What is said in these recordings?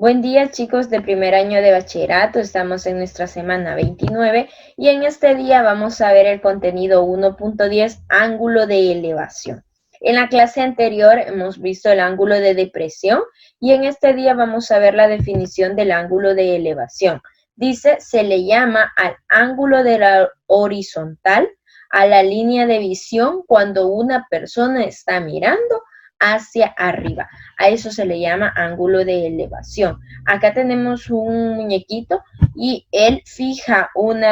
Buen día, chicos de primer año de bachillerato. Estamos en nuestra semana 29 y en este día vamos a ver el contenido 1.10, ángulo de elevación. En la clase anterior hemos visto el ángulo de depresión y en este día vamos a ver la definición del ángulo de elevación. Dice, se le llama al ángulo de la horizontal a la línea de visión cuando una persona está mirando hacia arriba. A eso se le llama ángulo de elevación. Acá tenemos un muñequito y él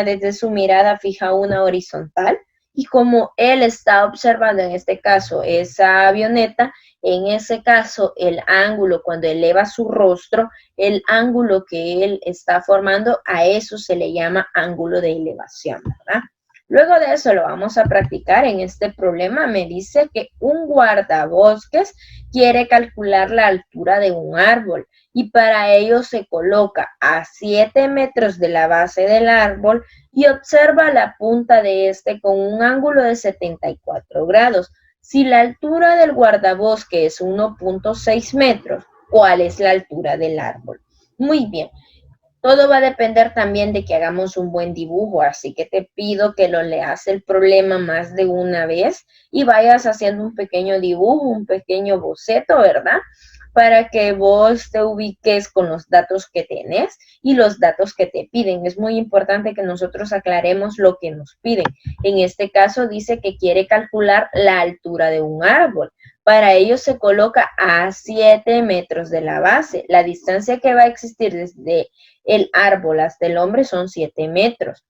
desde su mirada fija una horizontal, y como él está observando en este caso esa avioneta, en ese caso el ángulo cuando eleva su rostro, el ángulo que él está formando, a eso se le llama ángulo de elevación, ¿verdad? Luego de eso lo vamos a practicar. En este problema me dice que un guardabosques quiere calcular la altura de un árbol y para ello se coloca a 7 metros de la base del árbol y observa la punta de este con un ángulo de 74 grados. Si la altura del guardabosque es 1.6 metros, ¿cuál es la altura del árbol? Muy bien. Todo va a depender también de que hagamos un buen dibujo, así que te pido que lo leas el problema más de una vez y vayas haciendo un pequeño dibujo, un pequeño boceto, ¿verdad? Para que vos te ubiques con los datos que tenés y los datos que te piden. Es muy importante que nosotros aclaremos lo que nos piden. En este caso dice que quiere calcular la altura de un árbol. Para ello se coloca a 7 metros de la base. La distancia que va a existir desde el árbol hasta el hombre son 7 metros.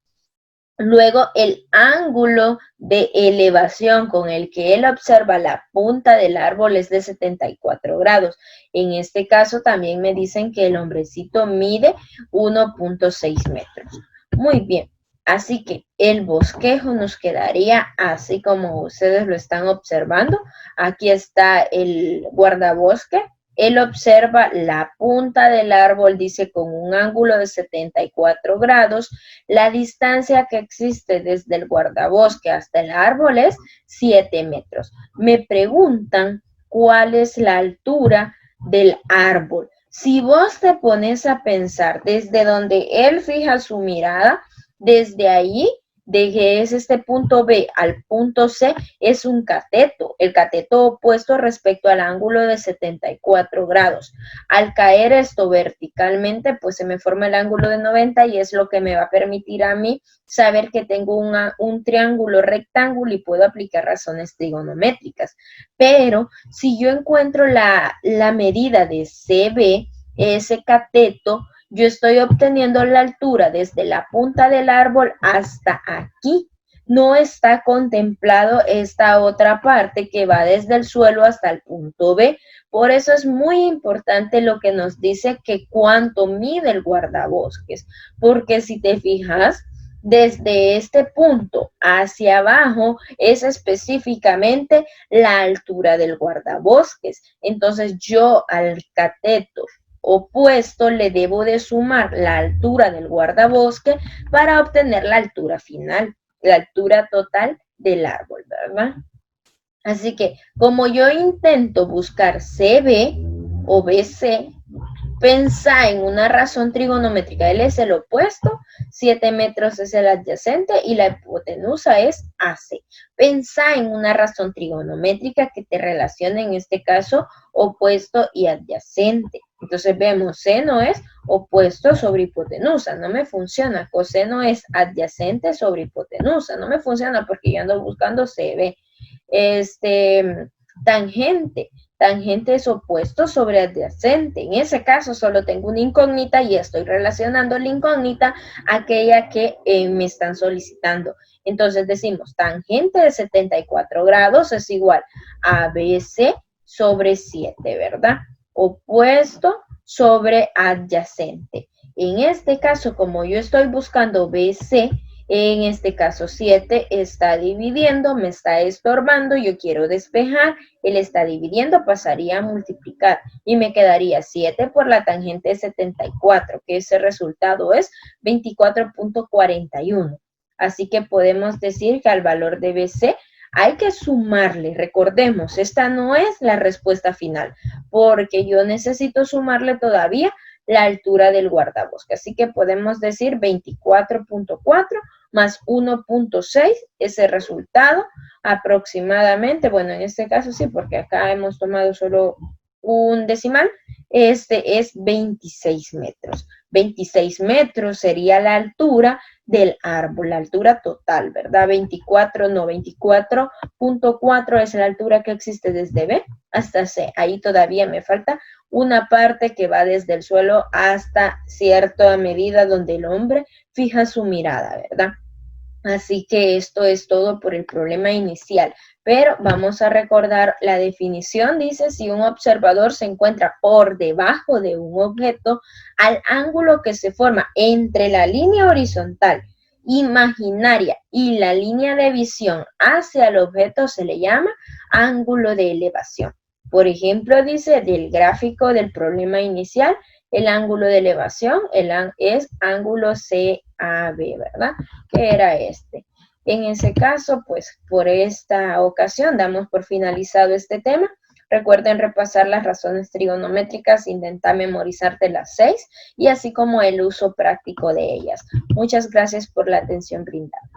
Luego, el ángulo de elevación con el que él observa la punta del árbol es de 74 grados. En este caso, también me dicen que el hombrecito mide 1.6 metros. Muy bien. Así que el bosquejo nos quedaría así como ustedes lo están observando. Aquí está el guardabosque. Él observa la punta del árbol, dice, con un ángulo de 74 grados. La distancia que existe desde el guardabosque hasta el árbol es 7 metros. Me preguntan cuál es la altura del árbol. Si vos te pones a pensar desde donde él fija su mirada, desde ahí, de que es este punto B al punto C, es un cateto, el cateto opuesto respecto al ángulo de 74 grados. Al caer esto verticalmente, pues se me forma el ángulo de 90 y es lo que me va a permitir a mí saber que tengo un triángulo rectángulo y puedo aplicar razones trigonométricas. Pero si yo encuentro la medida de CB, ese cateto, yo estoy obteniendo la altura desde la punta del árbol hasta aquí. No está contemplado esta otra parte que va desde el suelo hasta el punto B. Por eso es muy importante lo que nos dice que cuánto mide el guardabosques. Porque si te fijas, desde este punto hacia abajo es específicamente la altura del guardabosques. Entonces yo al cateto opuesto le debo de sumar la altura del guardabosque para obtener la altura final, la altura total del árbol, ¿verdad? Así que como yo intento buscar CB o BC, pensá en una razón trigonométrica. Él es el opuesto, 7 metros es el adyacente y la hipotenusa es AC. Pensá en una razón trigonométrica que te relacione en este caso opuesto y adyacente. Entonces vemos, seno es opuesto sobre hipotenusa, no me funciona. Coseno es adyacente sobre hipotenusa, no me funciona porque yo ando buscando CB. Tangente. Tangente es opuesto sobre adyacente. En ese caso solo tengo una incógnita y estoy relacionando la incógnita a aquella que me están solicitando. Entonces decimos, tangente de 74 grados es igual a BC sobre 7, ¿verdad? Opuesto sobre adyacente. En este caso, como yo estoy buscando BC, en este caso 7 está dividiendo, me está estorbando, yo quiero despejar, él está dividiendo, pasaría a multiplicar y me quedaría 7 por la tangente de 74, que ese resultado es 24.41. Así que podemos decir que al valor de BC hay que sumarle, recordemos, esta no es la respuesta final, porque yo necesito sumarle todavía la altura del guardabosque. Así que podemos decir 24.4 más 1.6, ese resultado aproximadamente, bueno, en este caso sí, porque acá hemos tomado solo un decimal, este es 26 metros. 26 metros sería la altura del árbol, la altura total, ¿verdad? 24, no, 24.4 es la altura que existe desde B hasta C. Ahí todavía me falta una parte que va desde el suelo hasta cierta medida donde el hombre fija su mirada, ¿verdad? Así que esto es todo por el problema inicial, pero vamos a recordar la definición. Dice, si un observador se encuentra por debajo de un objeto, al ángulo que se forma entre la línea horizontal imaginaria y la línea de visión hacia el objeto se le llama ángulo de elevación. Por ejemplo, dice del gráfico del problema inicial, el ángulo de elevación es ángulo CAB, ¿verdad? Que era este. En ese caso, pues por esta ocasión damos por finalizado este tema. Recuerden repasar las razones trigonométricas, intentar memorizarte las 6 y así como el uso práctico de ellas. Muchas gracias por la atención brindada.